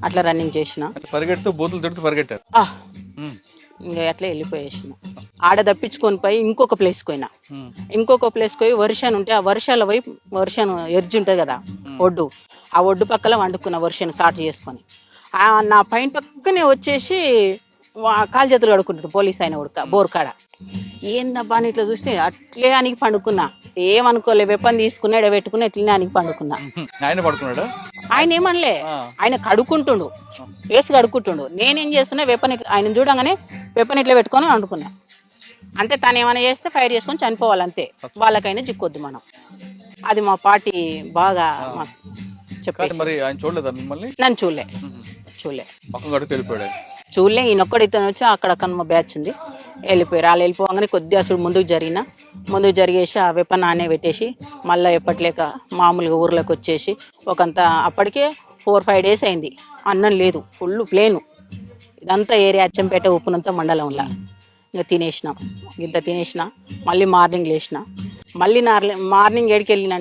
అట్లా రన్నింగ్ చేసిన. పరిగెడుతూ బూతులు తిడుతూ పరిగెట్టారు. ఆ, ఇంకా అట్లా వెళ్ళిపోయేసిన. ఆడ తప్పించుకొని పోయి ఇంకొక ప్లేస్కి పోయినా. ఇంకొక ప్లేస్కి పోయి వర్షాన్ని ఉంటే ఆ వర్షాల వైపు వర్షం ఎర్జి ఉంటుంది కదా ఒడ్డు, ఆ ఒడ్డు పక్కల వండుకున్న వర్షాన్ని సాటు చేసుకొని నా పైన పక్కనే వచ్చేసి కాలు చేతులు కడుక్కుంటాడు పోలీస్ ఆయన ఉడక బోర్కాడ. ఏందబ్బా అని ఇట్లా చూస్తే అట్లే అనికి పండుకున్నా. ఏమనుకోలే, వెపన్ తీసుకుని ఎడబెట్టుకుని ఎట్లనే అనికి పండుకున్నా. ఆయన పడుకున్నాడా? ఆయన ఏమనలే, ఆయన కడుక్కుంటుండు, వేసి కడుక్కుంటుండు. నేనేం చేస్తున్నా వెపన్ ఇట్లా ఆయన చూడంగానే వెపన్ ఇట్లా పెట్టుకొని వండుకున్నా. అంటే తను ఏమైనా చేస్తే ఫైర్ చేసుకొని చనిపోవాలంతే, వాళ్ళకైనా చిక్కొద్దు మనం. అది మా పార్టీ బాగా చెప్పేసి. మరి ఆయన చూడలేదా మిమ్మల్ని? నన్ను చూడలే పక్కన గడుపు వెళ్ళిపోయాడు. చూడలే. ఈయనొక్కడు ఇతను వచ్చి అక్కడ కనుమ బ్యాచ్ ఉంది, వెళ్ళిపోయారు. వాళ్ళు వెళ్ళిపోగానే కొద్దిగా అసలు ముందుకు జరిగేసి ఆ వెపన్ ఆనే పెట్టేసి మళ్ళీ ఎప్పట్లేక మామూలుగా ఊర్లోకి వచ్చేసి ఒకంత అప్పటికే 4-5 days అయింది. అన్నం లేదు, ఫుల్ ప్లేను. ఇదంతా ఏరియా అచ్చంపేట ఉప్పునంత మండలంలో. ఇంకా తినేసిన, ఇంత తినేసిన. మళ్ళీ మార్నింగ్ లేచిన. మళ్ళీ మార్నింగ్ 7కి వెళ్ళిన